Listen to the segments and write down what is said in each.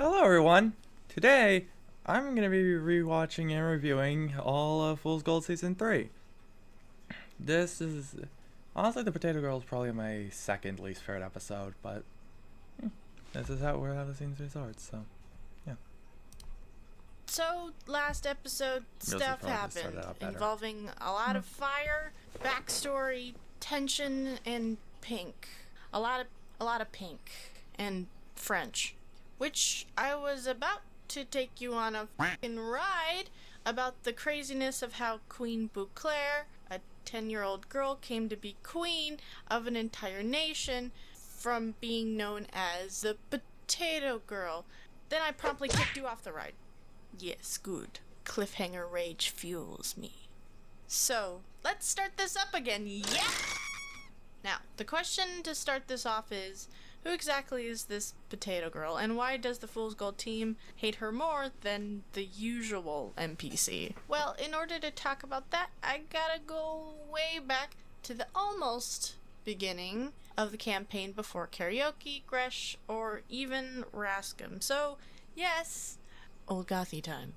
Hello, everyone. Today, I'm going to be rewatching and reviewing all of Fool's Gold Season 3. This is... Honestly, the Potato Girl is probably my second least favorite episode, but... This is how the season starts, so... Yeah. So, last episode, stuff happened, involving a lot of fire, backstory, tension, and pink. A lot of pink. And French. Which I was about to take you on a f***ing ride about the craziness of how Queen Beauclair, a 10-year-old girl, came to be queen of an entire nation from being known as the Potato Girl. Then I promptly kicked you off the ride. Yes, good. Cliffhanger rage fuels me. So, let's start this up again, yeah! Now, the question to start this off is, who exactly is this Potato Girl, and why does the Fool's Gold team hate her more than the usual NPC? Well, in order to talk about that, I gotta go way back to the almost beginning of the campaign before Karaoke, Gresh, or even Rascom. So, yes, old Gothy time.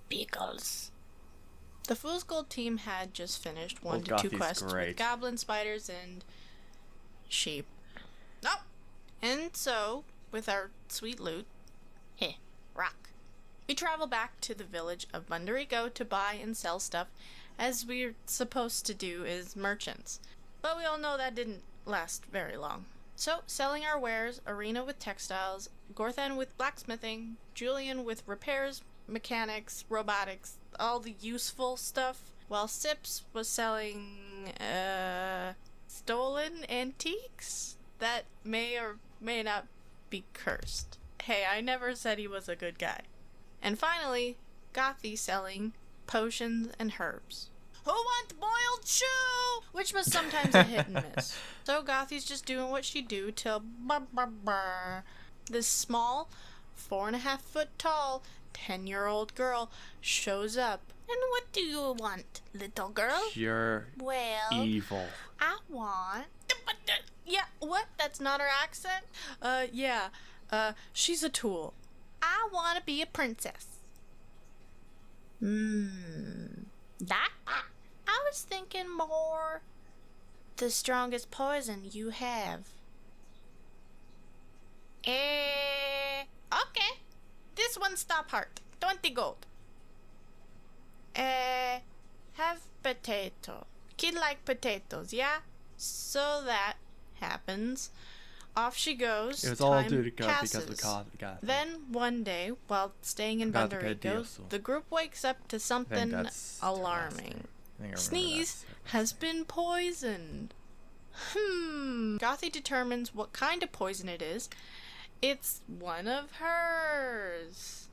Pickles. The Fool's Gold team had just finished 1 to 2 quests with goblin spiders and sheep. Oh! And so, with our sweet loot, rock, we travel back to the village of Bundarigo to buy and sell stuff, as we're supposed to do as merchants. But we all know that didn't last very long. So, selling our wares, Arena with textiles, Gorthan with blacksmithing, Julian with repairs, mechanics, robotics, all the useful stuff, while Sips was selling, stolen antiques that may or may not be cursed. Hey, I never said he was a good guy. And finally, Gothy selling potions and herbs. Who wants boiled shoe? Which was sometimes a hit and miss. So Gothy's just doing what she do till this small, 4.5 foot tall, 10-year-old girl shows up. And what do you want, little girl? You're evil. I want... Yeah, what? That's not her accent? She's a tool. I want to be a princess. That? I was thinking more the strongest poison you have. Okay. This one stop heart. 20 gold. Have potato. Kid like potatoes, yeah? So that happens. Off she goes. It was all due to go because of Gothy. Then, one day, while staying in Bundarigo, the group wakes up to something alarming. Sneeze has been poisoned. Gothy determines what kind of poison it is. It's one of hers.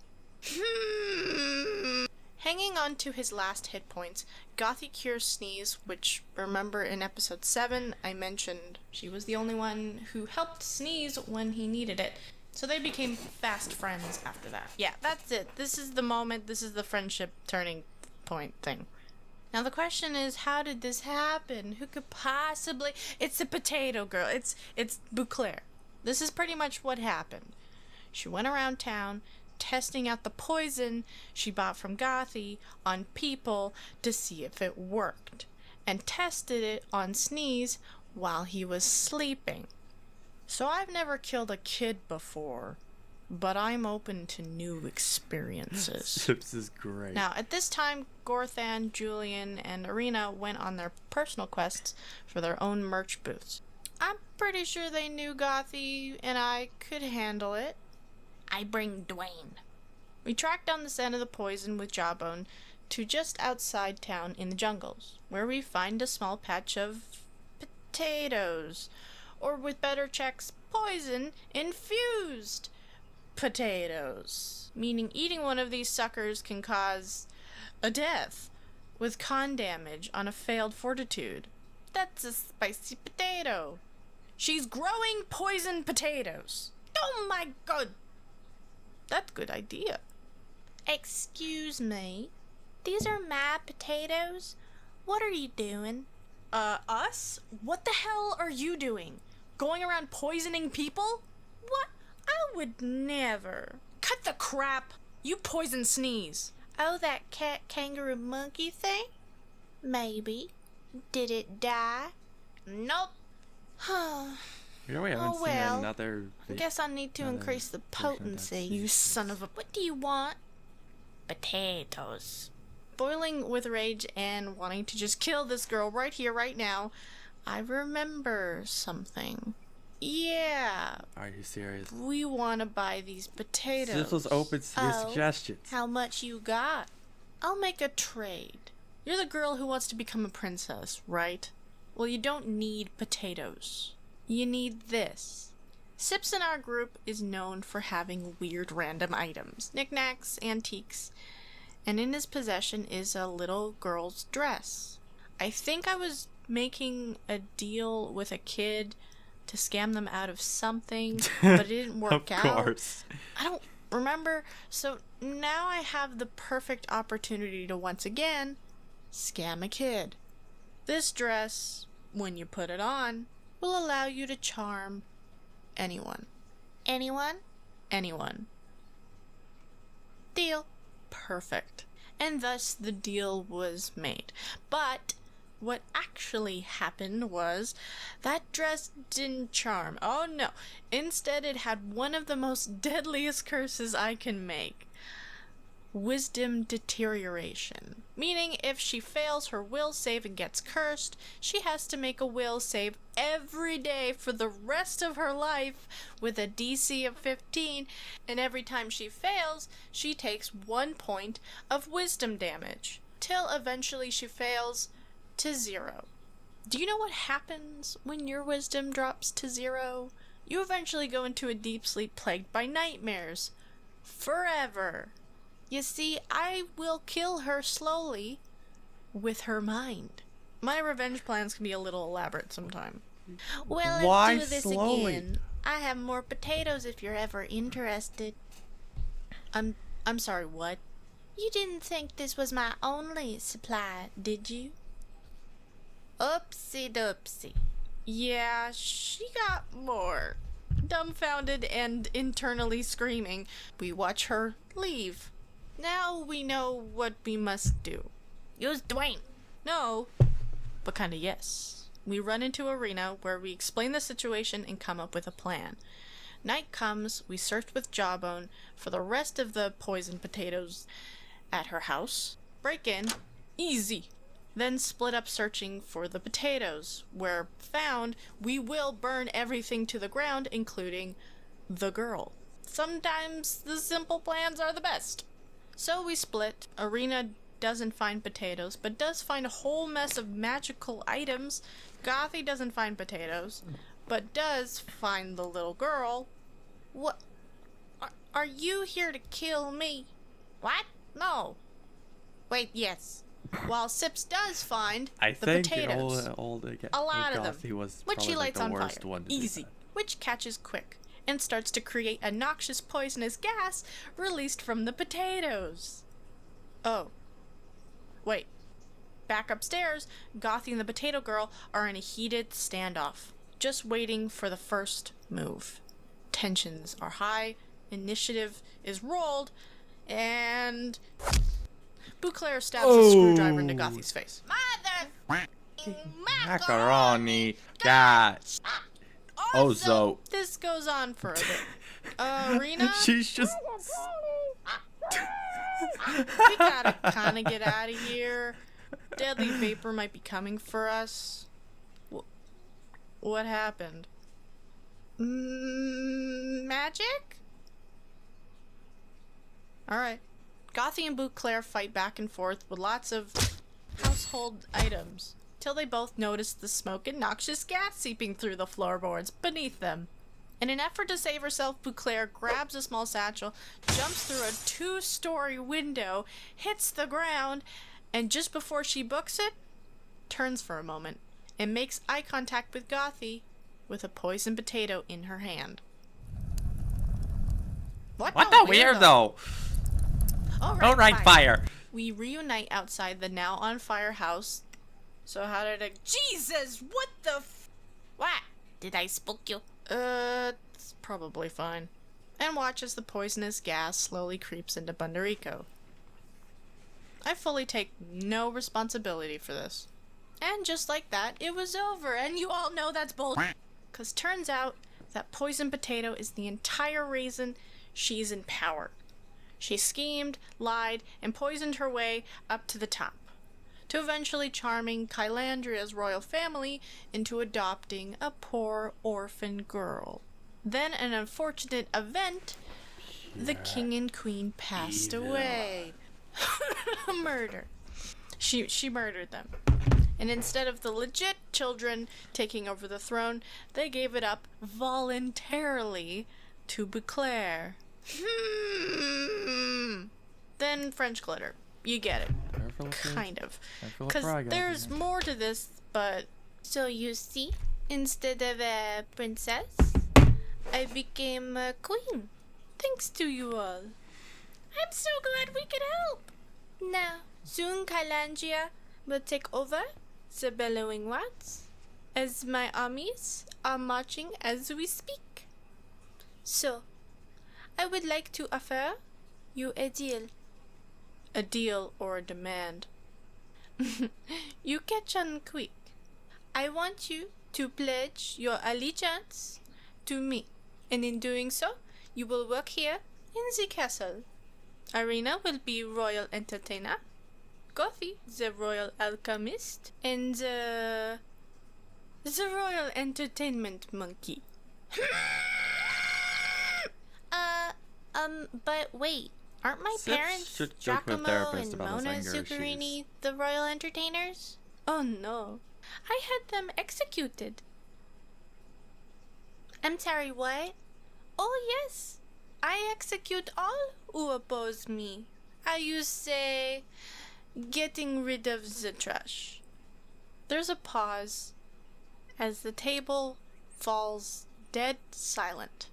Hanging on to his last hit points, Gothy cures Sneeze, which, remember in episode 7, I mentioned she was the only one who helped Sneeze when he needed it. So they became fast friends after that. Yeah, that's it. This is the moment, this is the friendship turning point thing. Now the question is, how did this happen? Who could possibly... It's the Potato Girl. It's Beauclair. This is pretty much what happened. She went around town testing out the poison she bought from Gothy on people to see if it worked, and tested it on Sneeze while he was sleeping. So I've never killed a kid before, but I'm open to new experiences. This is great. Now, at this time, Gorthan, Julian, and Arena went on their personal quests for their own merch booths. I'm pretty sure they knew Gothy and I could handle it. I bring Dwayne. We tracked down the scent of the poison with Jawbone to just outside town in the jungles, where we find a small patch of potatoes, or with better checks, poison infused potatoes, meaning eating one of these suckers can cause a death with con damage on a failed fortitude. That's a spicy potato. She's growing poison potatoes. Oh my god. That's a good idea. Excuse me. These are my potatoes? What are you doing? Us? What the hell are you doing? Going around poisoning people? What? I would never. Cut the crap! You poison sneeze. Oh, that cat kangaroo monkey thing? Maybe. Did it die? Nope. We haven't Oh, seen well. another. I guess I need to increase the potency. You son of a. What do you want? Potatoes. Boiling with rage and wanting to just kill this girl right here, right now, I remember something. Yeah. Are you serious? We want to buy these potatoes. This was open to your suggestions. How much you got? I'll make a trade. You're the girl who wants to become a princess, right? Well, you don't need potatoes. You need this. Sips in our group is known for having weird random items, knickknacks, antiques, and in his possession is a little girl's dress. I think I was making a deal with a kid to scam them out of something, but it didn't work out. Of course. I don't remember, so now I have the perfect opportunity to once again scam a kid. This dress, when you put it on, will allow you to charm anyone. Anyone? Anyone. Deal. Perfect. And thus the deal was made. But what actually happened was that dress didn't charm. Oh no. Instead, it had one of the most deadliest curses I can make. Wisdom deterioration. Meaning if she fails her will save and gets cursed, she has to make a will save every day for the rest of her life with a DC of 15, and every time she fails, she takes 1 point of wisdom damage, till eventually she fails to 0. Do you know what happens when your wisdom drops to 0? You eventually go into a deep sleep plagued by nightmares. Forever. You see, I will kill her slowly with her mind. My revenge plans can be a little elaborate sometime. Well, Why let's do this slowly? again. I have more potatoes if you're ever interested. I'm sorry, what? You didn't think this was my only supply, did you? Oopsie doopsie. Yeah, she got more. Dumbfounded and internally screaming, we watch her leave. Now we know what we must do. Use Dwayne. No, but kinda yes. We run into Arena where we explain the situation and come up with a plan. Night comes, we search with Jawbone for the rest of the poisoned potatoes at her house. Break in. Easy. Then split up searching for the potatoes. Where found, we will burn everything to the ground, including the girl. Sometimes the simple plans are the best. So we split. Arena doesn't find potatoes, but does find a whole mess of magical items. Gothy doesn't find potatoes, but does find the little girl. What? Are you here to kill me? What? No. Wait, yes. While Sips does find the potatoes. A lot of them. Which he lights on fire. Easy. Which catches quick and starts to create a noxious poisonous gas released from the potatoes. Oh. Wait. Back upstairs, Gothy and the potato girl are in a heated standoff, just waiting for the first move. Tensions are high, initiative is rolled, and Bouclair stabs a screwdriver into Gothy's face. Mother! Macaroni! Gosh! Also, this goes on for a bit. Arena? She's just... We gotta kinda get out of here. Deadly vapor might be coming for us. What happened? Magic? Alright. Gothy and Bouclair fight back and forth with lots of household items, till they both notice the smoke and noxious gas seeping through the floorboards beneath them. In an effort to save herself, Bouclair grabs a small satchel, jumps through a 2-story window, hits the ground, and just before she books it, turns for a moment and makes eye contact with Gothy with a poisoned potato in her hand. What the weirdo? Alright, fire. We reunite outside the now on fire house. So how did it... Jesus, what the What? Did I spook you? It's probably fine. And watch as the poisonous gas slowly creeps into Bundarico. I fully take no responsibility for this. And just like that, it was over, and you all know that's bullshit. 'Cause turns out that Poison Potato is the entire reason she's in power. She schemed, lied, and poisoned her way up to the top, to eventually charming Kylandria's royal family into adopting a poor orphan girl. Then an unfortunate event, the king and queen passed away. Murder. She murdered them. And instead of the legit children taking over the throne, they gave it up voluntarily to Beauclair. Then French glitter. You get it. Kind of. Because there's more to this, but... So you see, instead of a princess, I became a queen. Thanks to you all. I'm so glad we could help. Now, soon Kylandria will take over the bellowing watts, as my armies are marching as we speak. So, I would like to offer you a deal. A deal or a demand. You catch on quick. I want you to pledge your allegiance to me, and in doing so, you will work here in the castle. Arena will be royal entertainer, Coffee the royal alchemist, and the royal entertainment monkey. But wait, aren't my parents, Giacomo and Mona Zuccherini, the royal entertainers? Oh no, I had them executed. I'm sorry, what? Oh yes, I execute all who oppose me. How you say, getting rid of the trash. There's a pause as the table falls dead silent.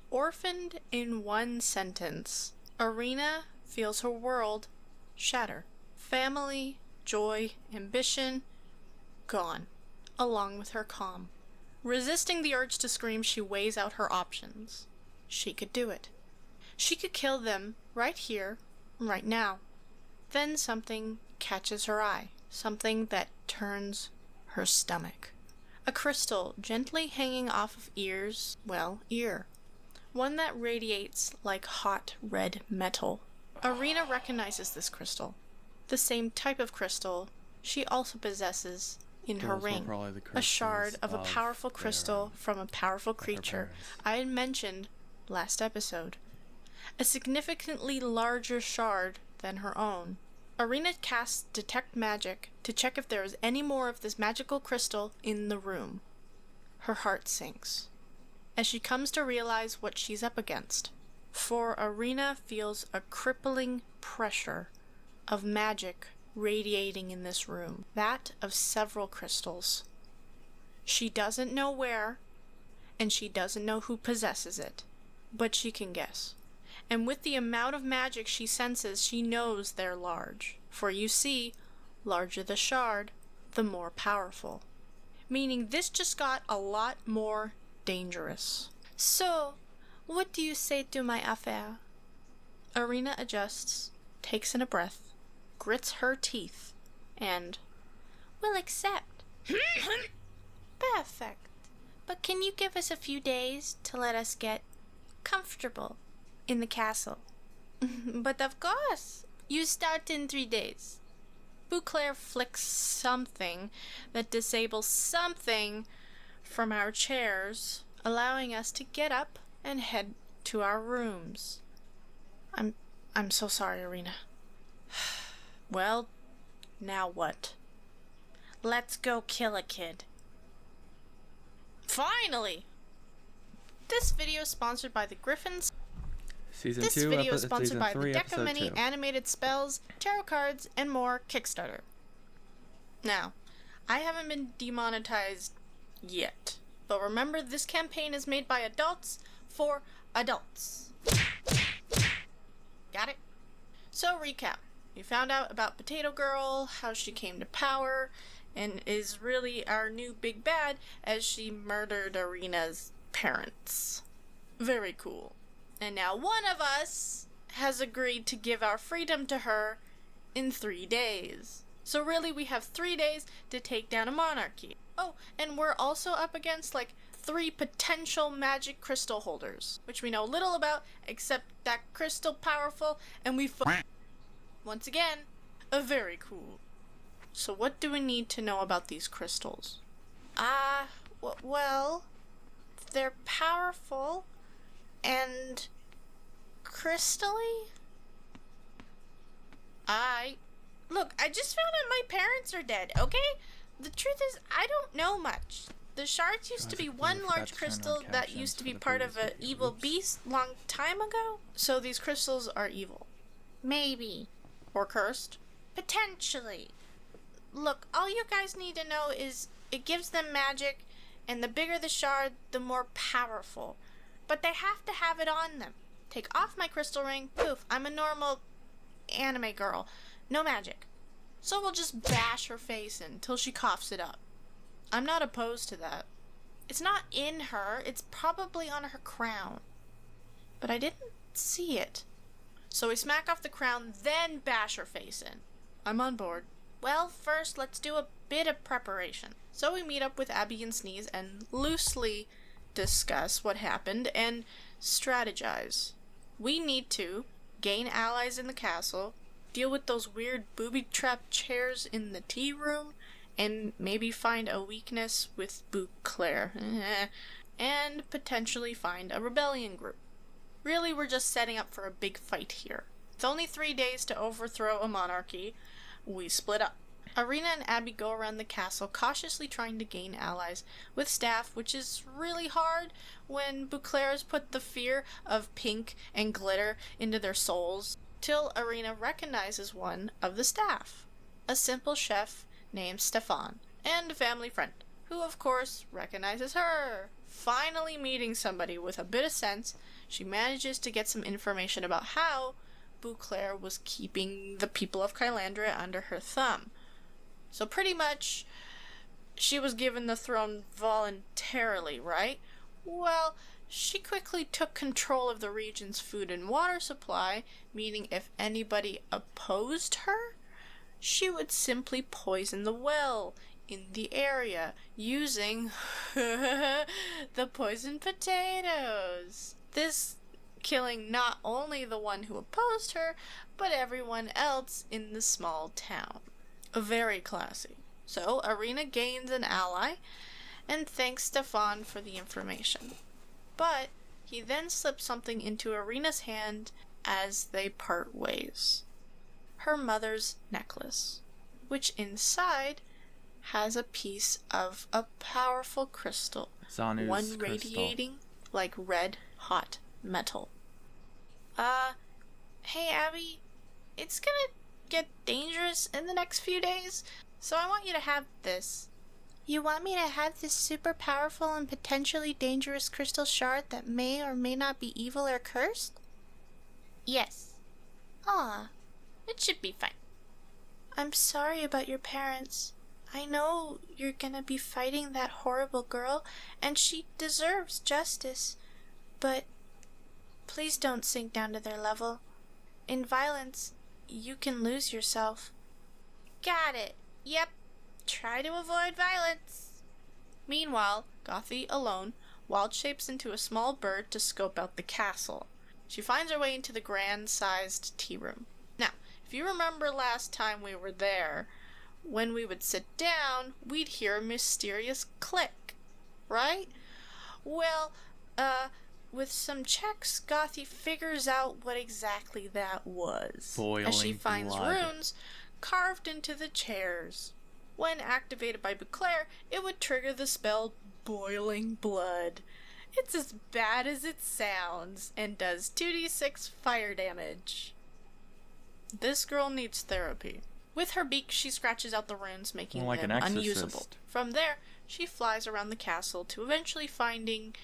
Orphaned in one sentence, Arena feels her world shatter. Family, joy, ambition, gone, along with her calm. Resisting the urge to scream, she weighs out her options. She could do it. She could kill them right here, right now. Then something catches her eye, something that turns her stomach. A crystal gently hanging off of ear. One that radiates like hot red metal. Arena recognizes this crystal. The same type of crystal she also possesses in her ring. A shard of a powerful crystal from a powerful creature I had mentioned last episode. A significantly larger shard than her own. Arena casts Detect Magic to check if there is any more of this magical crystal in the room. Her heart sinks as she comes to realize what she's up against. For Arena feels a crippling pressure of magic radiating in this room, that of several crystals. She doesn't know where, and she doesn't know who possesses it, but she can guess. And with the amount of magic she senses, she knows they're large. For you see, larger the shard, the more powerful. Meaning this just got a lot more dangerous. So, what do you say to my affair? Arena adjusts, takes in a breath, grits her teeth, and will accept. Perfect. But can you give us a few days to let us get comfortable in the castle? But of course, you start in 3 days. Beauclair flicks something that disables something from our chairs, allowing us to get up and head to our rooms. I'm so sorry, Arena. Well, now what? Let's go kill a kid. Finally! This video is sponsored by the Griffins. This video is sponsored by the Deck of Many Animated Spells, Tarot Cards, and more Kickstarter. Now, I haven't been demonetized yet, but remember this campaign is made by adults for adults. Got it? So recap. You found out about Potato Girl, how she came to power, and is really our new big bad as she murdered Arena's parents. Very cool. And now one of us has agreed to give our freedom to her in 3 days. So really we have 3 days to take down a monarchy. Oh, and we're also up against 3 potential magic crystal holders, which we know little about except that crystal powerful, and once again, very cool. So what do we need to know about these crystals? Well, they're powerful and crystally. Look, I just found out my parents are dead, okay? The truth is, I don't know much. The shards used to be one large crystal that used to be part of an evil beast long time ago. So these crystals are evil. Maybe. Or cursed. Potentially. Look, all you guys need to know is it gives them magic, and the bigger the shard, the more powerful. But they have to have it on them. Take off my crystal ring, poof, I'm a normal anime girl. No magic. So we'll just bash her face in till she coughs it up. I'm not opposed to that. It's not in her, it's probably on her crown. But I didn't see it. So we smack off the crown, then bash her face in. I'm on board. Well, first let's do a bit of preparation. So we meet up with Abby and Sneeze and loosely discuss what happened and strategize. We need to gain allies in the castle, deal with those weird booby-trapped chairs in the tea room, and maybe find a weakness with Beauclair. And potentially find a rebellion group. Really, we're just setting up for a big fight here. With only 3 days to overthrow a monarchy, we split up. Arena and Abby go around the castle cautiously trying to gain allies with staff, which is really hard when Beauclair has put the fear of pink and glitter into their souls, till Arena recognizes one of the staff, a simple chef named Stefan, and a family friend, who of course recognizes her. Finally meeting somebody with a bit of sense, she manages to get some information about how Beauclair was keeping the people of Kylandria under her thumb. So pretty much, she was given the throne voluntarily, right? Well, she quickly took control of the region's food and water supply, meaning if anybody opposed her, she would simply poison the well in the area using the poisoned potatoes. This killing not only the one who opposed her, but everyone else in the small town. Very classy. So, Arena gains an ally, and thanks Stefan for the information. But he then slips something into Arena's hand as they part ways. Her mother's necklace, which inside has a piece of a powerful crystal, Zanu's one crystal. radiating like red hot metal. Hey Abby, it's gonna get dangerous in the next few days, so I want you to have this. You want me to have this super powerful and potentially dangerous crystal shard that may or may not be evil or cursed? Yes. It should be fine. I'm sorry about your parents. I know you're gonna be fighting that horrible girl, and she deserves justice, but please don't sink down to their level. In violence, you can lose yourself. Got it. Yep. Try to avoid violence. Meanwhile, Gothi, alone, wild shapes into a small bird to scope out the castle. She finds her way into the grand-sized tea room. Now, if you remember last time we were there, when we would sit down, we'd hear a mysterious click, right? Well, with some checks, Gothi figures out what exactly that was. Boiling as she finds blood. runes carved into the chairs. When activated by Beauclair, it would trigger the spell Boiling Blood. It's as bad as it sounds, and does 2d6 fire damage. This girl needs therapy. With her beak, she scratches out the runes, making Like them an exorcist. unusable. From there, she flies around the castle to eventually finding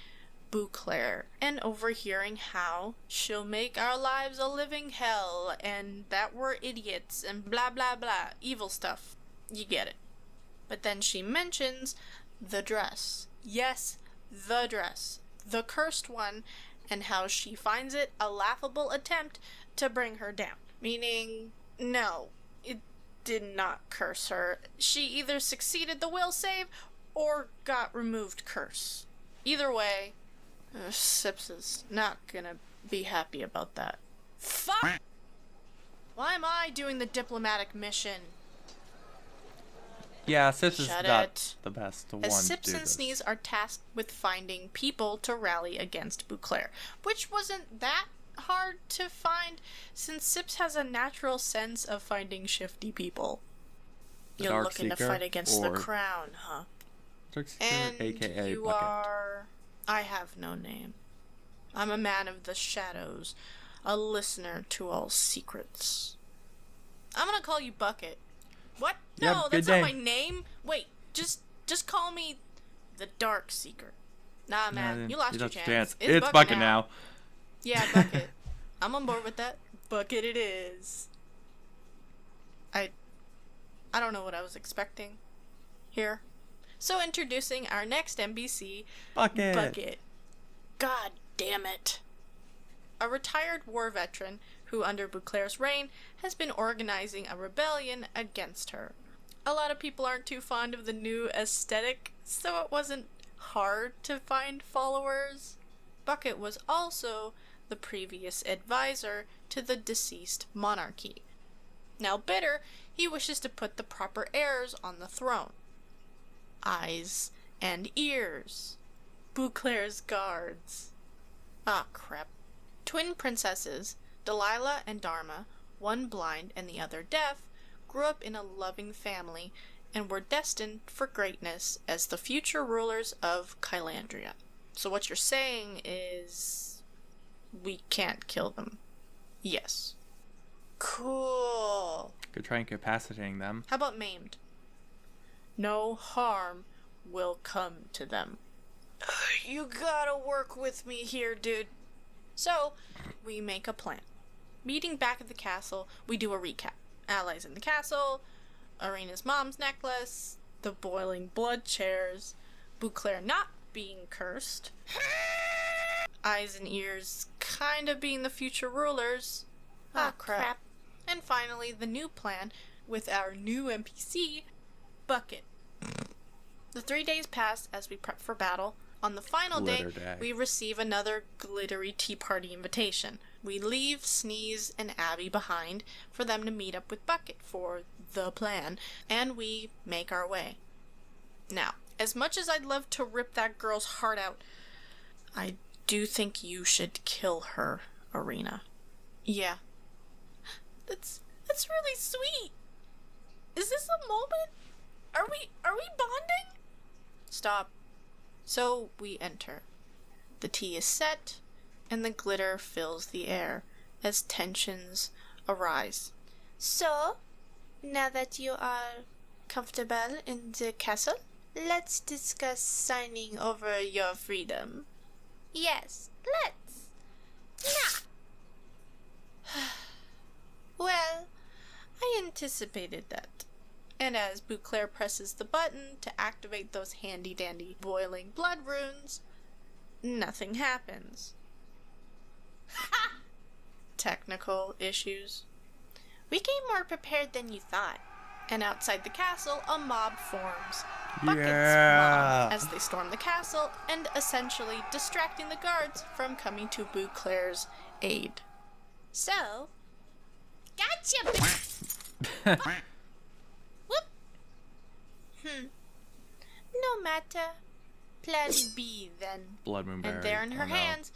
Beauclair and overhearing how she'll make our lives a living hell and that we're idiots and blah blah blah. Evil stuff. You get it. But then she mentions the dress. Yes, the dress. The cursed one, and how she finds it a laughable attempt to bring her down. Meaning, no, it did not curse her. She either succeeded the will save or got removed curse. Either way, Sips is not gonna be happy about that. Fuck! Why am I doing the diplomatic mission? Yeah, Sips is not the best one As to Sips do and this. Sneeze are tasked with finding people to rally against Beauclair, which wasn't that hard to find since Sips has a natural sense of finding shifty people. You're looking to fight against the crown, huh? Dark Seeker, And aka you Bucket. are... I have no name. I'm a man of the shadows, a listener to all secrets. I'm gonna call you Bucket. What? Yeah, No, good that's not name. my name. Wait, just call me the Dark Seeker. Nah, man, you lost your chance. It's Bucket now. Yeah, Bucket. I'm on board with that. Bucket it is. I don't know what I was expecting here. So introducing our next NPC, Bucket. Bucket. God damn it. A retired war veteran who, under Beauclair's reign, has been organizing a rebellion against her. A lot of people aren't too fond of the new aesthetic, so it wasn't hard to find followers. Bucket was also the previous advisor to the deceased monarchy. Now bitter, he wishes to put the proper heirs on the throne. Eyes and ears. Beauclair's guards. Ah, crap. Twin princesses, Delilah and Dharma, one blind and the other deaf, grew up in a loving family and were destined for greatness as the future rulers of Kylandria. So what you're saying is... we can't kill them. Yes. Cool. Could try incapacitating them. How about maimed? No harm will come to them. You gotta work with me here, dude. So, we make a plan. Meeting back at the castle, we do a recap. Allies in the castle, Arena's mom's necklace, the boiling blood chairs, Beauclair not being cursed, eyes and ears kinda being the future rulers. Ah, crap. And finally, the new plan with our new NPC, Bucket. The 3 days pass as we prep for battle. On the final day, we receive another glittery tea party invitation. We leave Sneeze and Abby behind for them to meet up with Bucket for the plan, and we make our way. Now, as much as I'd love to rip that girl's heart out, I do think you should kill her, Arena. Yeah. That's really sweet. Is this a moment? Are we bonding? Stop. So we enter. The tea is set, and the glitter fills the air as tensions arise. So, now that you are comfortable in the castle, let's discuss signing over your freedom. Yes, let's. Nah. Well, I anticipated that. And as Beauclair presses the button to activate those handy-dandy boiling blood runes, nothing happens. Ha! Technical issues. We came more prepared than you thought. And outside the castle, a mob forms. Bucket's mob as they storm the castle and essentially distracting the guards from coming to Beauclair's aid. So, gotcha, bitch! No matter. Plan B, then. Blood moonberry. And there in her hands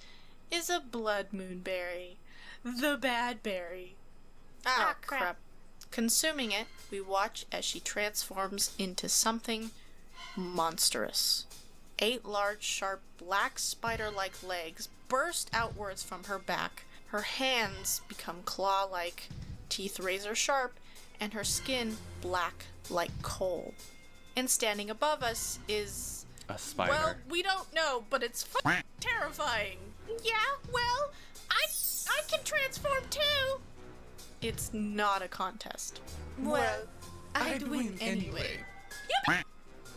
is a blood moonberry. The bad berry. Ah, crap. Consuming it, we watch as she transforms into something monstrous. 8 large, sharp, black spider-like legs burst outwards from her back. Her hands become claw-like, teeth razor-sharp, and her skin black like coal. And standing above us is... a spider. Well, we don't know, but it's terrifying. Yeah, well, I can transform too. It's not a contest. Well, I'd win anyway. Yep.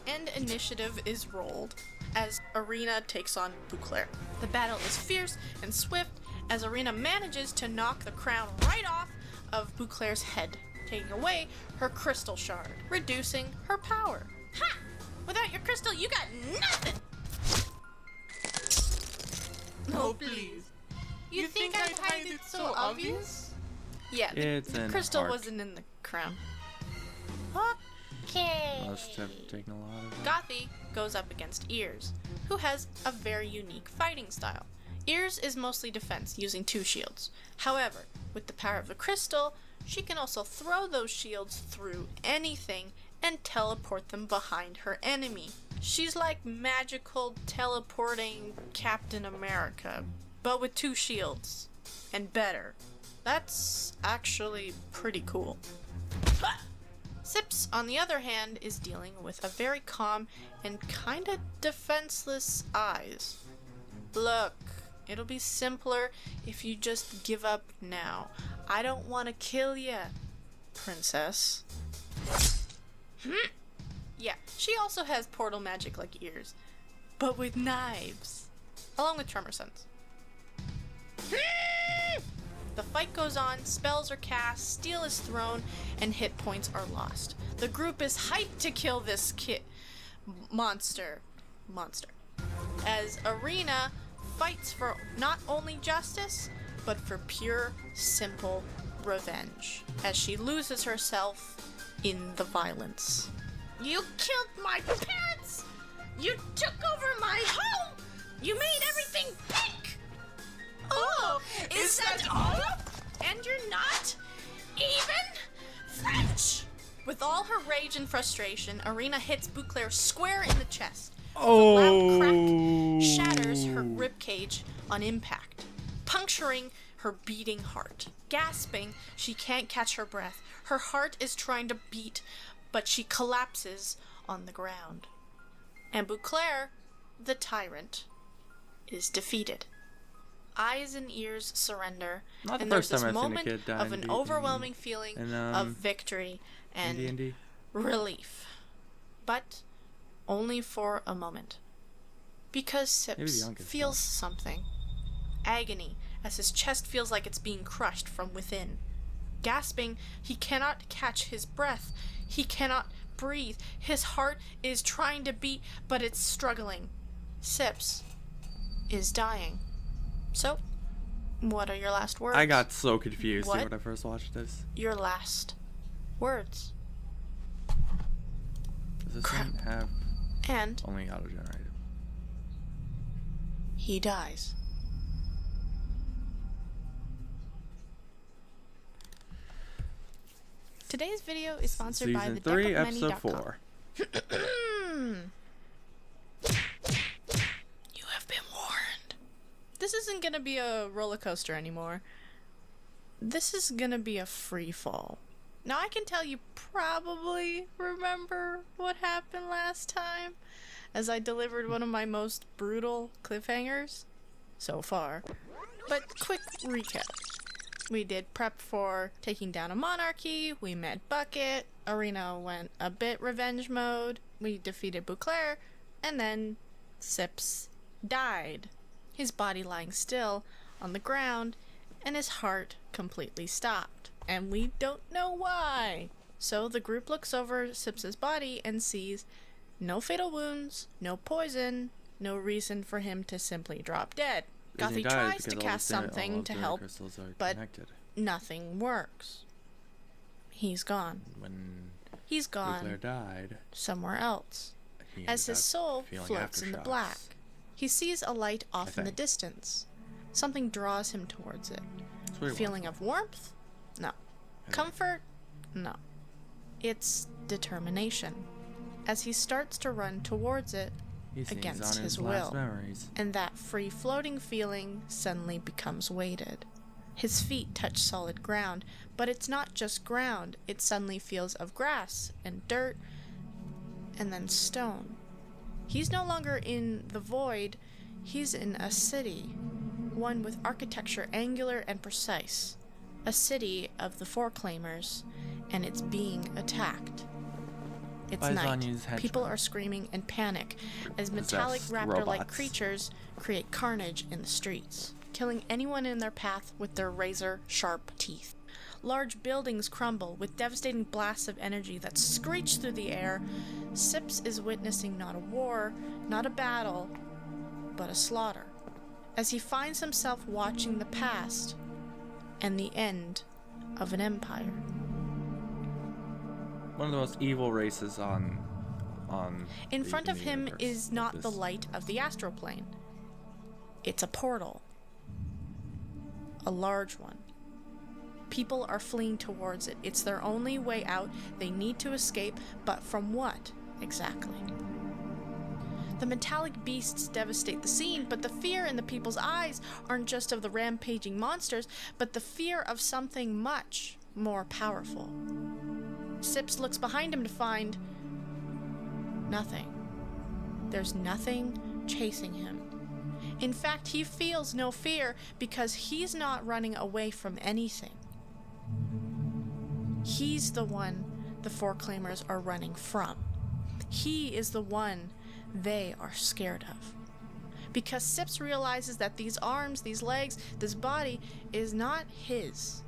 And initiative is rolled. as Arena takes on Beauclair. The battle is fierce and swift as Arena manages to knock the crown right off of Beauclair's head, taking away her crystal shard, reducing her power. Ha! Without your crystal, you got nothing! Oh, please. You think I'd hide it so obvious? Yeah, It's the an crystal arc. wasn't in the crown. Okay. Must have taken a lot of it. Gothy goes up against Ears, who has a very unique fighting style. Ears is mostly defense, using 2 shields. However, with the power of the crystal, she can also throw those shields through anything and teleport them behind her enemy. She's like magical teleporting Captain America, but with 2 shields. And better. That's actually pretty cool. Sips, on the other hand, is dealing with a very calm and kinda defenseless Eyes. Look, it'll be simpler if you just give up now. I don't want to kill ya, princess. Yeah, she also has portal magic like Ears, but with knives, along with Tremor Sense. The fight goes on, spells are cast, steel is thrown, and hit points are lost. The group is hyped to kill this monster. As Arena fights for not only justice, but for pure, simple revenge, as she loses herself in the violence. You killed my parents! You took over my home! You made everything pink! Oh, is that all? And you're not even French! With all her rage and frustration, Arena hits Beauclair square in the chest. Oh! The loud crack shatters her ribcage on impact, puncturing her beating heart. Gasping, she can't catch her breath. Her heart is trying to beat, but she collapses on the ground. And Beauclair, the tyrant, is defeated. Eyes and Ears surrender, Not the and there's first this time I've seen a moment kid die of in an D- overwhelming feeling of victory and D&D. relief. But only for a moment. Because Maybe the Sips youngest feels something. Agony, as his chest feels like it's being crushed from within. Gasping, he cannot catch his breath. He cannot breathe. His heart is trying to beat, but it's struggling. Sips is dying. So, what are your last words? I got so confused What? when I first watched this. Your last words. Does this Crap. one have And only auto-generated? he dies. Today's video is sponsored by Season the 3, Deck of Episode Many.com. 4. You have been warned. This isn't gonna be a roller coaster anymore. This is gonna be a free fall. Now I can tell you probably remember what happened last time, as I delivered one of my most brutal cliffhangers so far. But quick recap. We did prep for taking down a monarchy, we met Bucket, Arena went a bit revenge mode, we defeated Beauclair, and then Sips died. His body lying still on the ground, and his heart completely stopped. And we don't know why. So the group looks over Sips's body and sees no fatal wounds, no poison, no reason for him to simply drop dead. Gothy tries to cast something to help, but nothing works. He's gone. When He's Beauclair gone died, as he his ended up soul feeling floats in the aftershocks. black. He sees a light off in the think. distance. Something draws him towards it. That's what he Feeling of warmth? No. think. Comfort? No. It's determination. As he starts to run towards it, He sings against on his last will. memories. and that free-floating feeling suddenly becomes weighted. His feet touch solid ground, but it's not just ground. It suddenly feels of grass and dirt and then stone. He's no longer in the void. He's in a city, one with architecture angular and precise. A city of the Foreclaimers, and it's being attacked. It's By night. Zanya's henchmen. People are screaming in panic as metallic Possessed raptor-like robots. creatures create carnage in the streets, killing anyone in their path with their razor-sharp teeth. Large buildings crumble with devastating blasts of energy that screech through the air. Sips is witnessing not a war, not a battle, but a slaughter, as he finds himself watching the past and the end of an empire. One of the most evil races on In front in of the him universe. is not the This- light of the astral plane. It's a portal. A large one. People are fleeing towards it. It's their only way out. They need to escape, but from what exactly? The metallic beasts devastate the scene, but the fear in the people's eyes aren't just of the rampaging monsters, but the fear of something much more powerful. Sips looks behind him to find nothing. There's nothing chasing him. In fact, he feels no fear because he's not running away from anything. He's the one the Foreclaimers are running from. He is the one they are scared of. Because Sips realizes that these arms, these legs, this body is not his.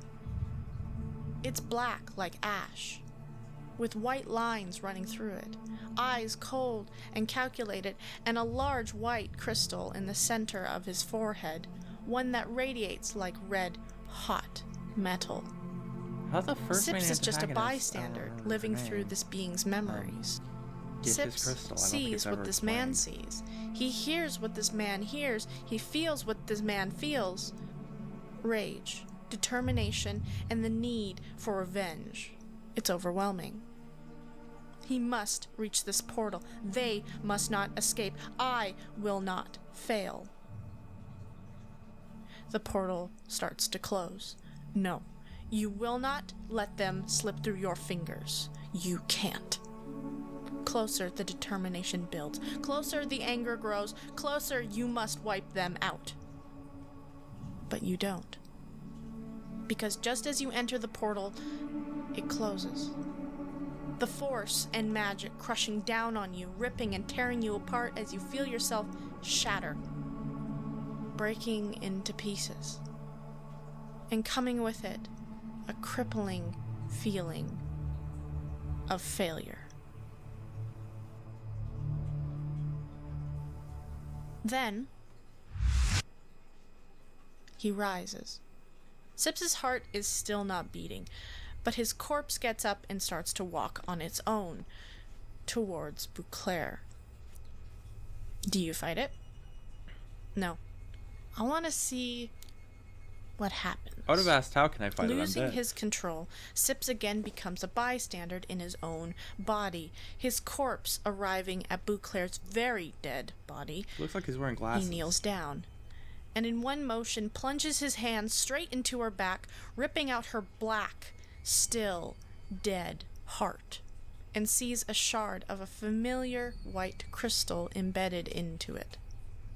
It's black like ash, with white lines running through it, eyes cold and calculated, and a large white crystal in the center of his forehead, one that radiates like red, hot metal. How's the first main Sips is just a antagonist? bystander I don't living remember through her name. this being's memories. Get his Sips crystal. I don't think sees it's what ever this man explained. sees. He hears what this man hears. He feels what this man feels. Rage, determination, and the need for revenge. It's overwhelming. He must reach this portal. They must not escape. I will not fail. The portal starts to close. No, you will not let them slip through your fingers. You can't. Closer, the determination builds. Closer, the anger grows. Closer, you must wipe them out. But you don't. Because just as you enter the portal, it closes. The force and magic crushing down on you, ripping and tearing you apart as you feel yourself shatter, breaking into pieces. And coming with it, a crippling feeling of failure. Then, he rises. Sips's heart is still not beating, but his corpse gets up and starts to walk on its own towards Beauclair. Do you fight it? No. I want to see what happens. I would have asked, how can I fight it? I'm Losing dead. his control, Sips again becomes a bystander in his own body, his corpse arriving at Beauclair's very dead body. Looks like he's wearing glasses. He kneels down, and in one motion plunges his hand straight into her back, ripping out her black, still dead heart, and sees a shard of a familiar white crystal embedded into it.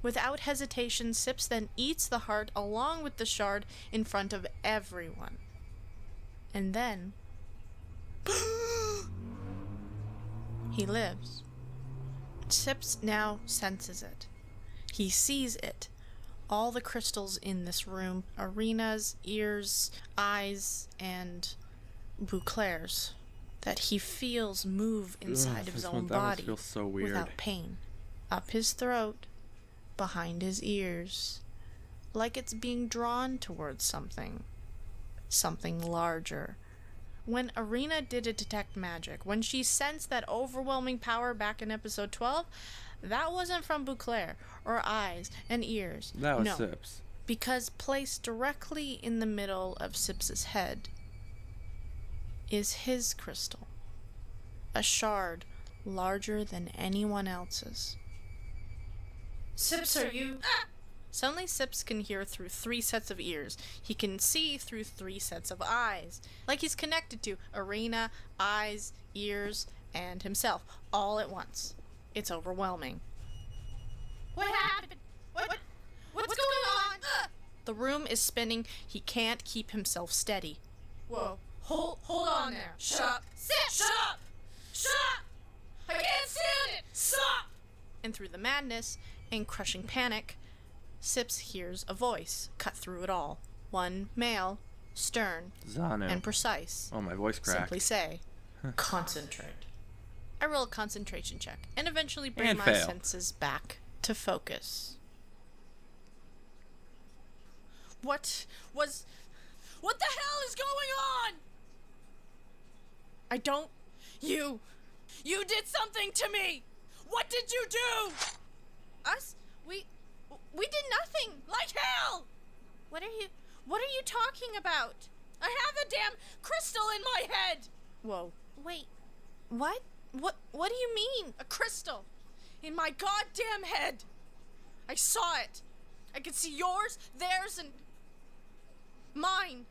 Without hesitation, Sips then eats the heart along with the shard in front of everyone. And then he lives. Sips now senses it. He sees it. All the crystals in this room, Arena's, ears, eyes, and Beauclair's, that he feels move inside of his own body feels so weird. without pain. Up his throat, behind his ears, like it's being drawn towards something larger. When Arena did a detect magic, when she sensed that overwhelming power back in episode 12, that wasn't from Beauclair or eyes and ears. That was no, Sips. because placed directly in the middle of Sips's head is his crystal, a shard larger than anyone else's. Sips, are you... Suddenly Sips can hear through 3 sets of ears. He can see through 3 sets of eyes. Like he's connected to Arena, eyes, ears, and himself, all at once. It's overwhelming. What happened? What's going on? The room is spinning. He can't keep himself steady. Whoa. Hold on there. Shut up. Sit. Shut up. Shut up. I can't stand it! Stop! And through the madness and crushing panic, Sips hears a voice cut through it all. One male, stern, Zanu. and precise. Oh, my voice cracked. Simply say, concentrate. I roll a concentration check and eventually bring And my fail. senses back to focus. What the hell is going on? I don't... You did something to me! What did you do? Us? We did nothing! Like hell! What are you talking about? I have a damn crystal in my head! Whoa. Wait. What? What do you mean? A crystal? In my goddamn head! I saw it! I could see yours, theirs, and... mine.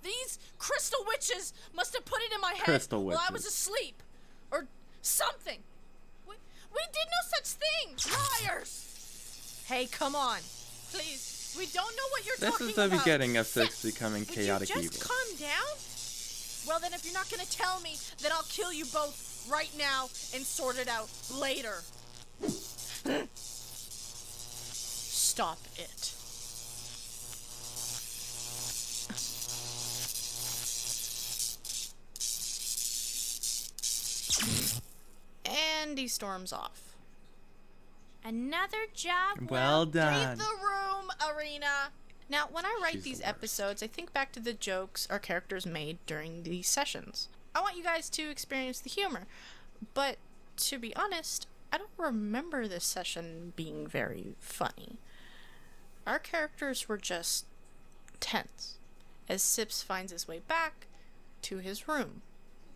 These crystal witches must have put it in my head Crystal while I witches. was asleep. Or something. We did no such thing! Liars! Hey, come on. Please. We don't know what you're talking This about. is the beginning of Six becoming chaotic Would you just evil. calm down? Well, then if you're not gonna tell me, then I'll kill you both right now and sort it out later. Stop it. And he storms off. Another job Well done. Read the room, Arena. Now, when I write She's these the worst. episodes, I think back to the jokes our characters made during these sessions. I want you guys to experience the humor. But, to be honest, I don't remember this session being very funny. Our characters were just tense as Sips finds his way back to his room.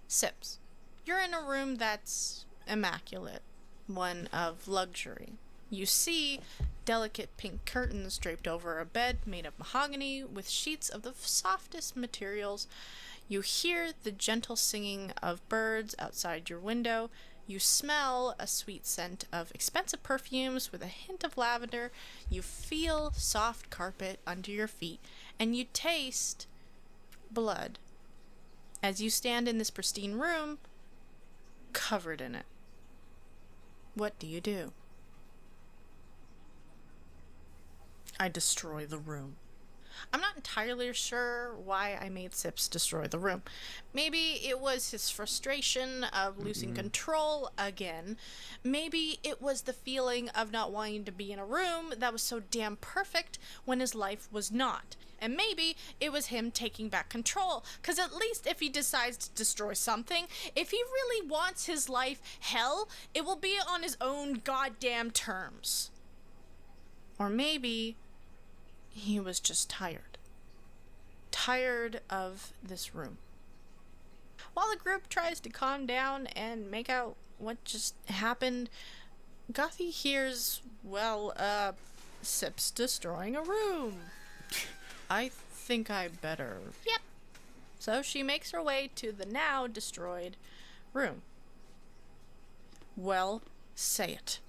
Sips, you're in a room that's immaculate, one of luxury. You see delicate pink curtains draped over a bed made of mahogany with sheets of the softest materials. You hear the gentle singing of birds outside your window. You smell a sweet scent of expensive perfumes with a hint of lavender. You feel soft carpet under your feet, and you taste blood as you stand in this pristine room covered in it. What do you do? I destroy the room. I'm not entirely sure why I made Sips destroy the room. Maybe it was his frustration of losing control again. Maybe it was the feeling of not wanting to be in a room that was so damn perfect when his life was not. And maybe it was him taking back control, because at least if he decides to destroy something, if he really wants his life hell, it will be on his own goddamn terms. Or maybe he was just tired. Tired of this room. While the group tries to calm down and make out what just happened, Gothy hears, Sips destroying a room. I think I better... Yep. So she makes her way to the now destroyed room. Well, say it.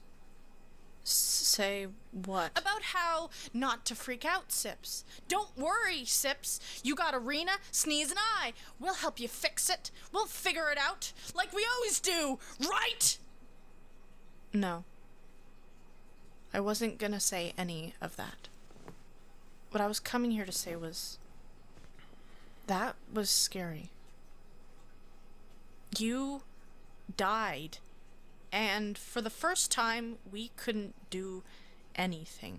Say what? About how not to freak out, Sips. Don't worry, Sips. You got Arena, Sneeze, and I. We'll help you fix it. We'll figure it out, like we always do, right? No. I wasn't gonna say any of that. What I was coming here to say was... that was scary. You died. And for the first time, we couldn't do anything.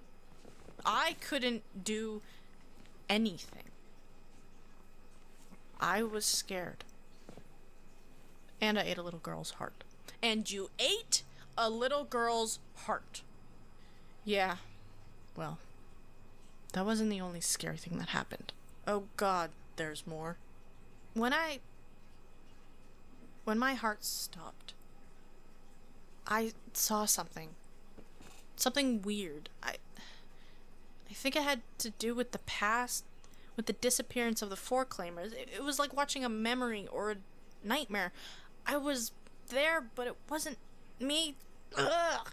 I couldn't do anything. I was scared. And I ate a little girl's heart. And you ate a little girl's heart. Yeah, well, that wasn't the only scary thing that happened. Oh God, there's more. When my heart stopped, I saw something. Something weird. I think it had to do with the past, with the disappearance of the Foreclaimers. It was like watching a memory or a nightmare. I was there, but it wasn't me. Ugh.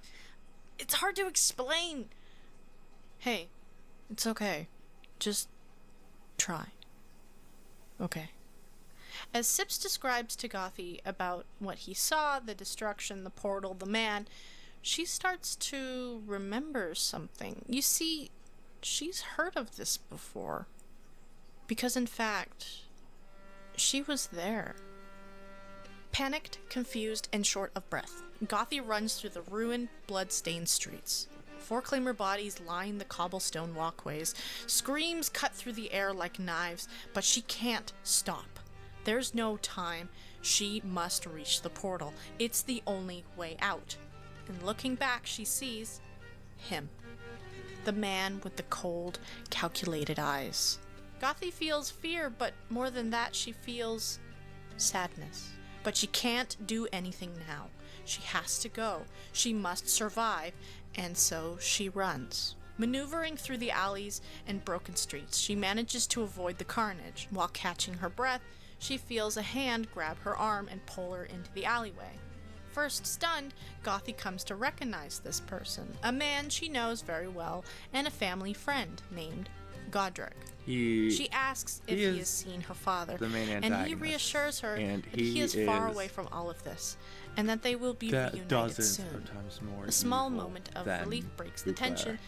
It's hard to explain. Hey, it's okay. Just try. Okay. As Sips describes to Gothy about what he saw, the destruction, the portal, the man, she starts to remember something. You see, she's heard of this before. Because in fact, she was there. Panicked, confused, and short of breath, Gothy runs through the ruined, blood-stained streets. Four-claimer bodies line the cobblestone walkways. Screams cut through the air like knives, but she can't stop. There's no time. She must reach the portal. It's the only way out. And looking back, she sees him. The man with the cold, calculated eyes. Gothy feels fear, but more than that, she feels sadness. But she can't do anything now. She has to go. She must survive, and so she runs. Maneuvering through the alleys and broken streets, she manages to avoid the carnage. While catching her breath, she feels a hand grab her arm and pull her into the alleyway. First stunned, Gothy comes to recognize this person, a man she knows very well, and a family friend named Godric. She asks if he has seen her father, and he reassures her that he is far away from all of this, and that they will be reunited soon. A small moment of relief breaks the tension,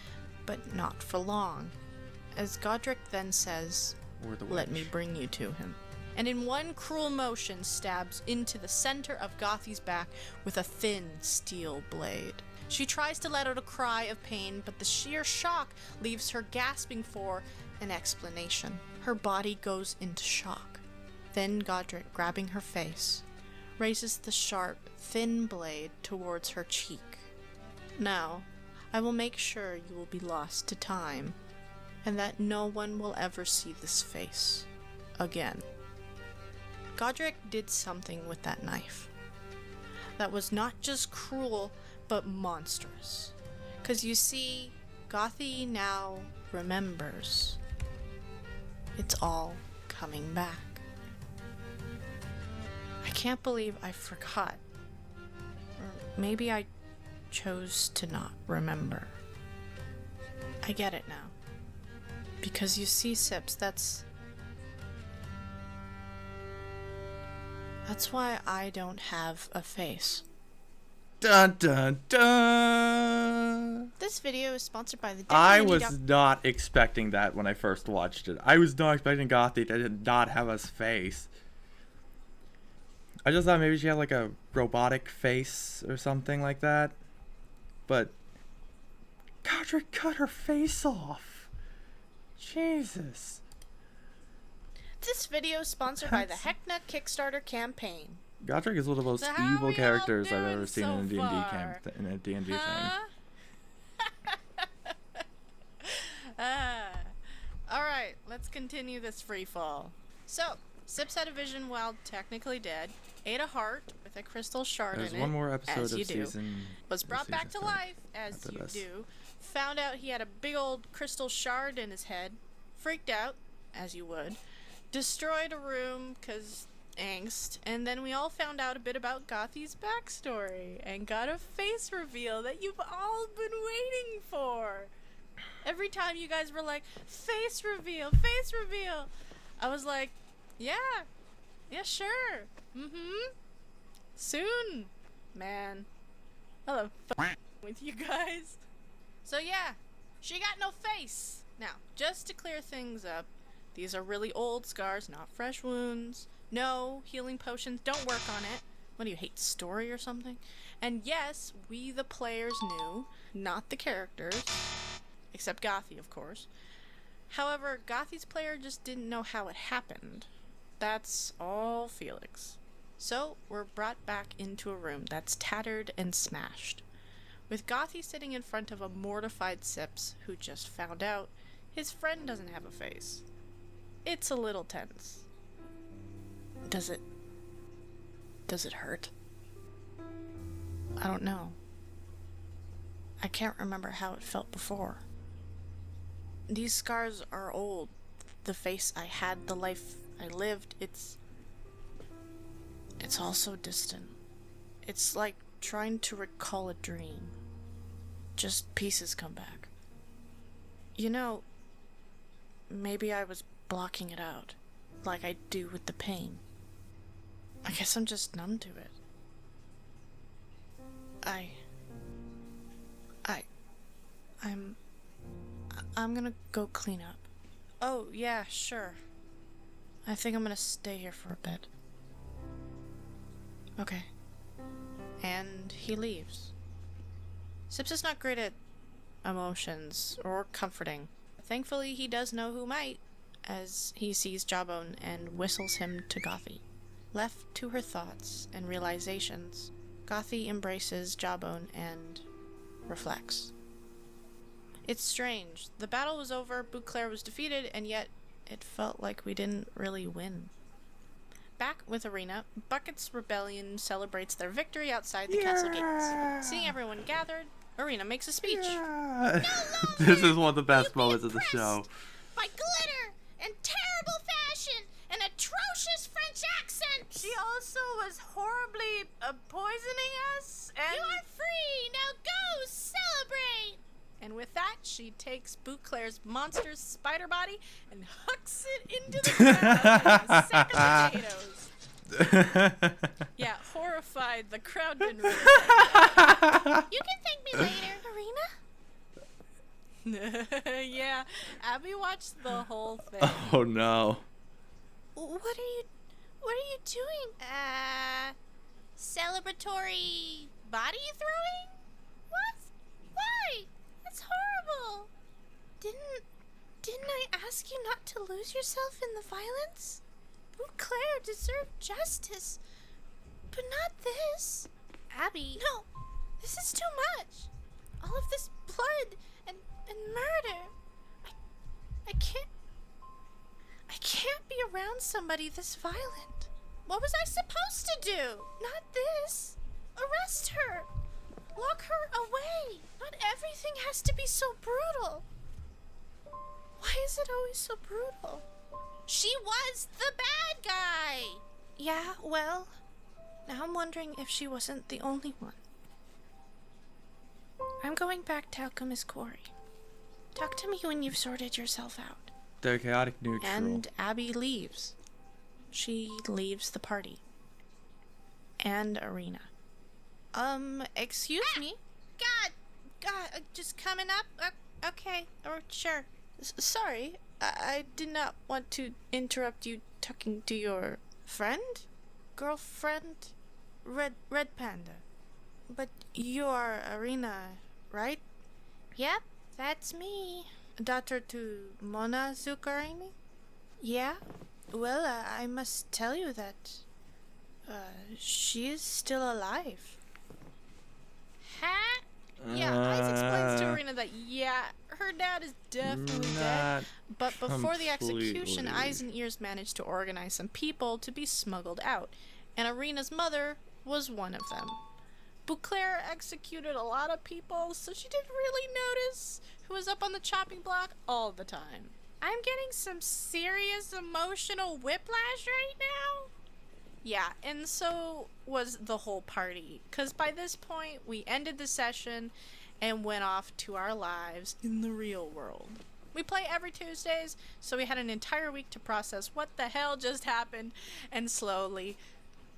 but not for long, as Godric then says, "Let me bring you to him," and in one cruel motion stabs into the center of Gothy's back with a thin steel blade. She tries to let out a cry of pain, but the sheer shock leaves her gasping for an explanation. Her body goes into shock. Then Godric, grabbing her face, raises the sharp, thin blade towards her cheek. "Now, I will make sure you will be lost to time, and that no one will ever see this face again." Godric did something with that knife that was not just cruel, but monstrous. 'Cause you see, Gothy now remembers. It's all coming back. I can't believe I forgot. Or maybe I chose to not remember. I get it now. Because you see, Sips, that's why I don't have a face. Dun dun dun! This video is sponsored by the I was not expecting that when I first watched it. I was not expecting Gothy to not have a face. I just thought maybe she had like a robotic face or something like that. But Godric cut her face off. Jesus. This video is sponsored by the Heckna Kickstarter campaign. Godric is one of the most evil characters I've ever seen in a D&D thing. Alright, let's continue this freefall. So, Sips had a vision while technically dead, ate a heart with a crystal shard in it, one more episode as you of do, season, was brought back to life, as you do, found out he had a big old crystal shard in his head, freaked out, as you would, destroyed a room, 'cause angst, and then we all found out a bit about Gothy's backstory and got a face reveal that you've all been waiting for. Every time you guys were like, face reveal, I was like, yeah, sure, soon, man. I love with you guys. So yeah, she got no face. Now, just to clear things up, these are really old scars, not fresh wounds. No, healing potions don't work on it. What do you hate, story or something? And yes, we the players knew, not the characters. Except Gothy, of course. However, Gothy's player just didn't know how it happened. That's all Felix. So, we're brought back into a room that's tattered and smashed, with Gothy sitting in front of a mortified Sips who just found out his friend doesn't have a face. It's a little tense. Does it hurt? I don't know. I can't remember how it felt before. These scars are old. The face I had, the life I lived, it's all so distant. It's like trying to recall a dream. Just pieces come back. You know, maybe I was blocking it out, like I do with the pain. I guess I'm just numb to it. I'm gonna go clean up. Oh, yeah, sure. I think I'm gonna stay here for a bit. Okay. And he leaves. Sips is not great at emotions or comforting. Thankfully, he does know who might, as he sees Jawbone and whistles him to Gothy. Left to her thoughts and realizations, Gothy embraces Jawbone and reflects. It's strange. The battle was over, Beauclair was defeated, and yet it felt like we didn't really win. Back with Arena, Bucket's rebellion celebrates their victory outside the castle gates. Seeing everyone gathered, Arena makes a speech. Yeah. This is one of the best moments of the show. By glitter and terrible fashion and atrocious French accents. She also was horribly poisoning us, and You are free! Now go celebrate! And with that, she takes Beauclair's monster spider body and hucks it into the ground like a sack of potatoes. Yeah, horrified, the crowd didn't really You can thank me later, Arena. Yeah, Abby watched the whole thing. Oh no. What are you doing? Celebratory body throwing? What? Why? That's horrible. Didn't I ask you not to lose yourself in the violence? Beauclair deserved justice, but not this. Abby. No, this is too much. All of this blood and murder. I can't be around somebody this violent. What was I supposed to do? Not this. Arrest her. Lock her away. Not everything has to be so brutal. Why is it always so brutal? She was the bad guy. Yeah, well, now I'm wondering if she wasn't the only one. I'm going back to Alchemist Quarry. Talk to me when you've sorted yourself out. They're chaotic neutral. And Abby leaves. She leaves the party. And Arena. Excuse me? God, just coming up? Okay, or sure. Sorry, I did not want to interrupt you talking to your friend? Girlfriend? Red Panda. But you are Arena, right? Yep, that's me. Daughter to Mona Zuccarini? Yeah? Well, I must tell you that she is still alive. Huh? Yeah, Ice explains to Arena that, her dad is definitely dead. But before the execution, Eyes and Ears managed to organize some people to be smuggled out. And Arena's mother was one of them. Beauclair executed a lot of people, so she didn't really notice who was up on the chopping block all the time. I'm getting some serious emotional whiplash right now. Yeah, and so was the whole party, because by this point, we ended the session and went off to our lives in the real world. We play every Tuesdays, so we had an entire week to process what the hell just happened and slowly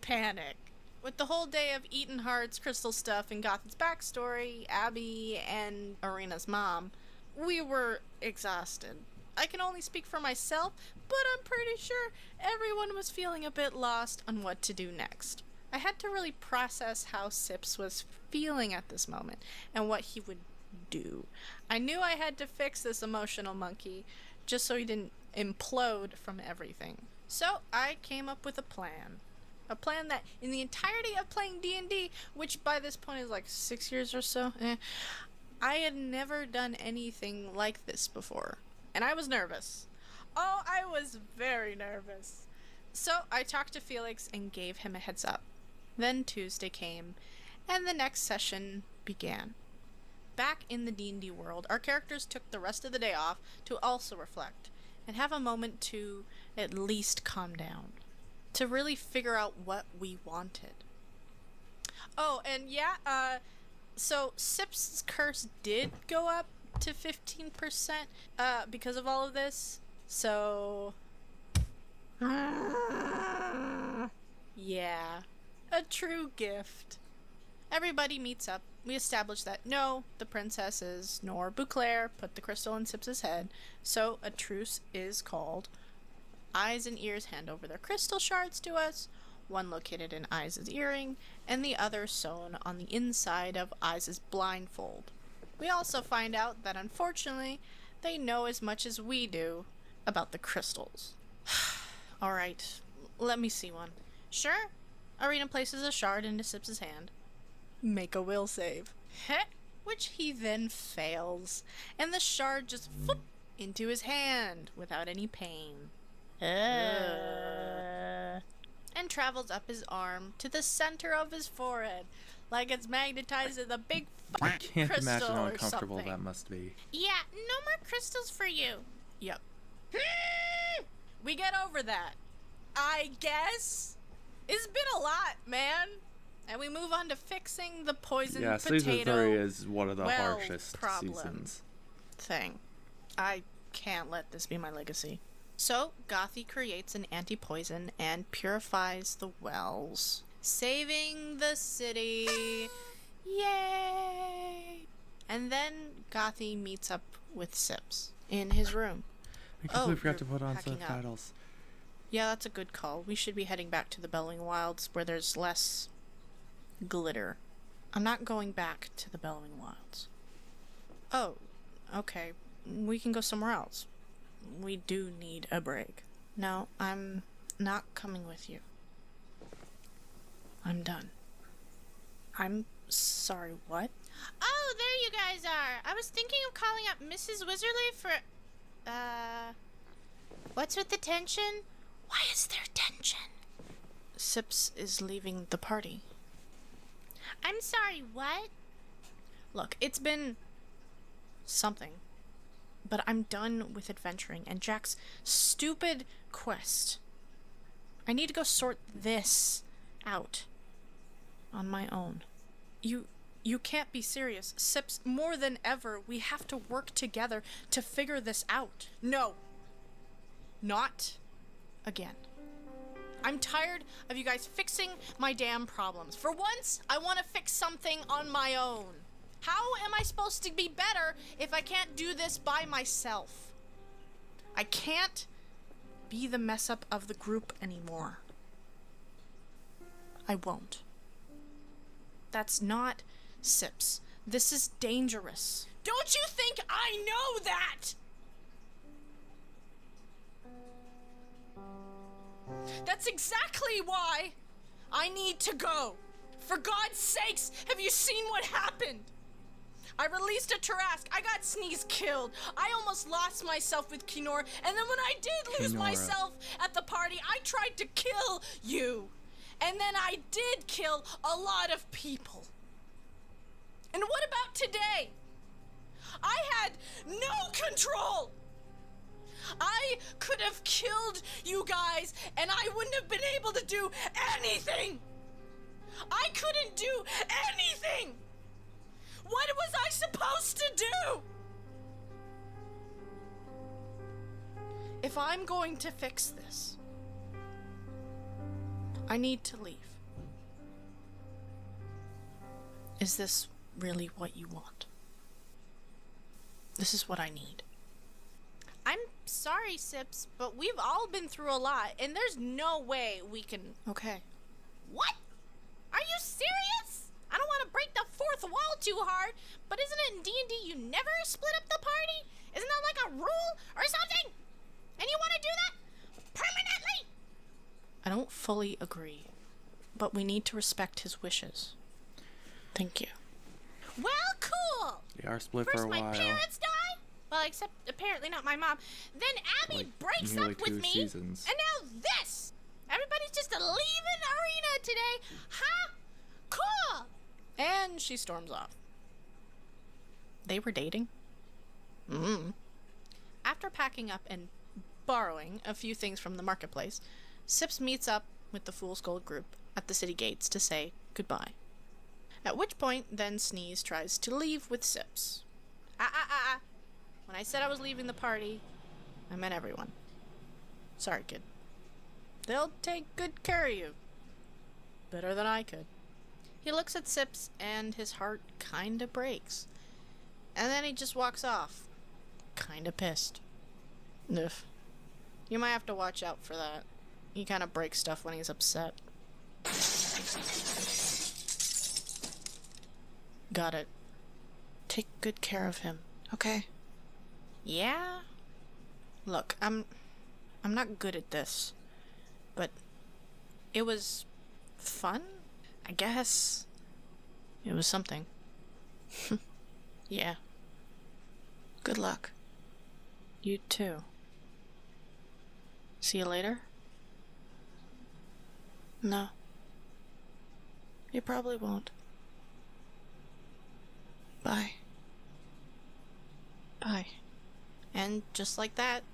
panic. With the whole day of Eaton Heart's crystal stuff and Gotham's backstory, Abby and Arena's mom, we were exhausted. I can only speak for myself, but I'm pretty sure everyone was feeling a bit lost on what to do next. I had to really process how Sips was feeling at this moment and what he would do. I knew I had to fix this emotional monkey just so he didn't implode from everything. So I came up with a plan. A plan that in the entirety of playing D&D, which by this point is like 6 years or so, I had never done anything like this before. And I was nervous. Oh, I was very nervous. So I talked to Felix and gave him a heads up. Then Tuesday came, and the next session began. Back in the D&D world, our characters took the rest of the day off to also reflect, and have a moment to at least calm down. To really figure out what we wanted. Oh, and so Sips' curse did go up to 15% because of all of this. So Yeah, a true gift. Everybody meets up. We establish that no, the princesses nor Bouclair put the crystal in Sips's head, so a truce is called. Eyes and Ears hand over their crystal shards to us, one located in Eyes' earring, and the other sewn on the inside of Eyes' blindfold. We also find out that unfortunately, they know as much as we do about the crystals. Alright, let me see one. Sure. Arena places a shard into Sips's hand. Make a will save. Heh, which he then fails, and the shard just floop into his hand without any pain. And travels up his arm to the center of his forehead, like it's magnetized to the big I can't crystal imagine how or uncomfortable something. that must be. Yeah, no more crystals for you. Yep. We get over that, I guess. It's been a lot, man. And we move on to fixing the poison Yeah, potato season 3 is one of the well harshest problem seasons. thing. I can't let this be my legacy. So, Gothi creates an anti-poison and purifies the wells, saving the city. Yay! And then Gothi meets up with Sips in his room. I completely forgot to you're put on packing up. subtitles. Yeah, that's a good call. We should be heading back to the Bellowing Wilds where there's less glitter. I'm not going back to the Bellowing Wilds. Oh, okay. We can go somewhere else. We do need a break. No, I'm not coming with you. I'm done. I'm sorry, what? Oh, there you guys are. I was thinking of calling up Mrs. Wizardly for... What's with the tension? Why is there tension? Sips is leaving the party. I'm sorry, what? Look, it's been... something. But I'm done with adventuring and Jack's stupid quest. I need to go sort this out on my own. You can't be serious. Sips, more than ever, we have to work together to figure this out. No. Not again. I'm tired of you guys fixing my damn problems. For once, I want to fix something on my own. How am I supposed to be better if I can't do this by myself? I can't be the mess up of the group anymore. I won't. That's not Sips. This is dangerous. Don't you think I know that? That's exactly why I need to go. For God's sakes, have you seen what happened? I released a Tarask. I got Sneeze killed. I almost lost myself with Kinora. And then when I did lose Kinora. myself at the party, I tried to kill you. And then I did kill a lot of people. And what about today? I had no control. I could have killed you guys and I wouldn't have been able to do anything. I couldn't do anything. What was I supposed to do? If I'm going to fix this, I need to leave. Is this really what you want? This is what I need. I'm sorry, Sips, but we've all been through a lot, and there's no way we can... Okay. What? Are you serious? I don't want to break the fourth wall too hard, but isn't it in D&D you never split up the party? Isn't that like a rule or something? And you want to do that permanently? I don't fully agree, but we need to respect his wishes. Thank you. Well, cool. They are split First for a while. my parents die. Well, except apparently not my mom. Then Abby Like, breaks nearly up with 2 me. seasons. And now this. Everybody's just leaving Arena today. Huh? Cool. And she storms off. They were dating? After packing up and borrowing a few things from the marketplace, Sips meets up with the Fool's Gold group at the city gates to say goodbye. At which point, then Sneeze tries to leave with Sips. When I said I was leaving the party, I meant everyone. Sorry, kid. They'll take good care of you. Better than I could. He looks at Sips and his heart kinda breaks. And then he just walks off. Kinda pissed. Ugh. You might have to watch out for that. He kinda breaks stuff when he's upset. Got it. Take good care of him, okay? Yeah? Look, I'm not good at this. But it was fun, I guess. It was something. Yeah. Good luck. You too. See you later? No. You probably won't. Bye. Bye. And just like that,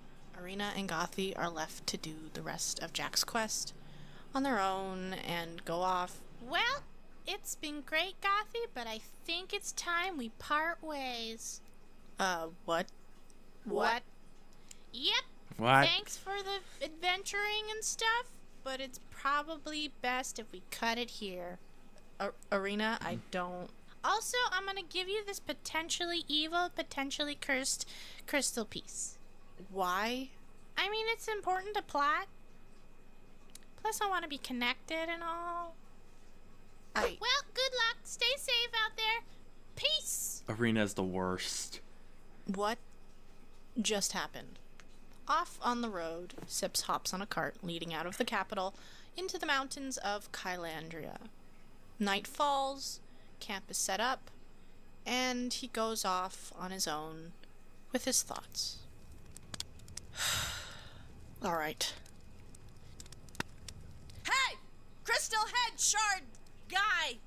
Arena and Gothy are left to do the rest of Jack's quest on their own and go off. Well, it's been great, Gothy, but I think it's time we part ways. What? What? Yep. What? Thanks for the adventuring and stuff, but it's probably best if we cut it here. Arena, I don't. Also, I'm gonna give you this potentially evil, potentially cursed crystal piece. Why? I mean, it's important to plot. Plus, I want to be connected and all. Well, good luck. Stay safe out there. Peace. Arena's the worst. What just happened? Off on the road, Sips hops on a cart leading out of the capital into the mountains of Kylandria. Night falls, camp is set up, and he goes off on his own with his thoughts. All right. Hey! Crystal Head Shard guy!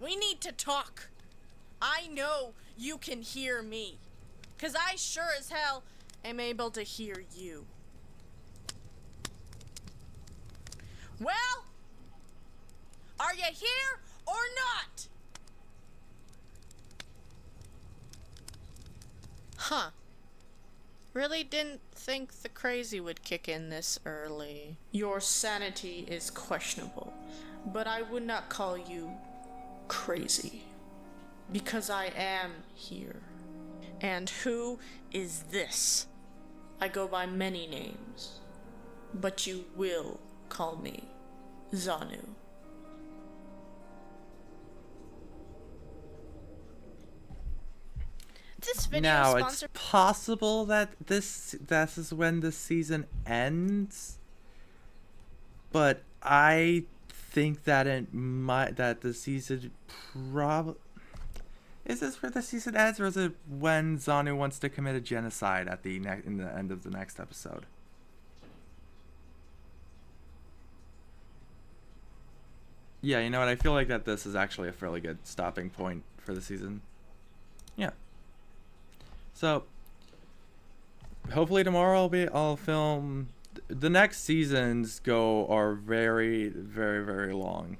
We need to talk. I know you can hear me. 'Cause I sure as hell am able to hear you. Well? Are you here or not? Huh. Really didn't think the crazy would kick in this early. Your sanity is questionable, but I would not call you crazy. Because I am here. And who is this? I go by many names, but you will call me Zanu. This video Now, is sponsored. it's possible that this is when the season ends, but I think that the season is this where the season ends, or is it when Zanu wants to commit a genocide at the in the end of the next episode? Yeah, you know what? I feel like that this is actually a fairly good stopping point for the season. Yeah. So, hopefully tomorrow I'll film. The next seasons are very, very, very long.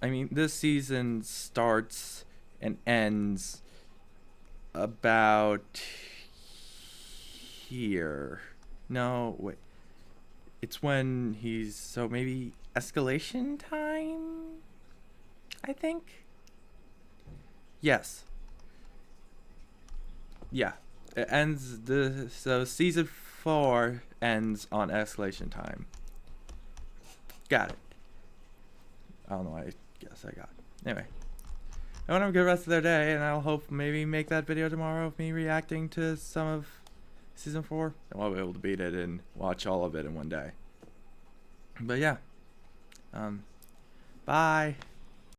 I mean, this season starts and ends about here. No, wait. It's when so maybe escalation time, I think. Yes. Yeah, it ends so season 4 ends on escalation time. Got it. I don't know why I guess I got it. Anyway, I want to have a good rest of their day, and I'll hope maybe make that video tomorrow of me reacting to some of season 4. I won't be able to beat it and watch all of it in one day. But yeah, bye.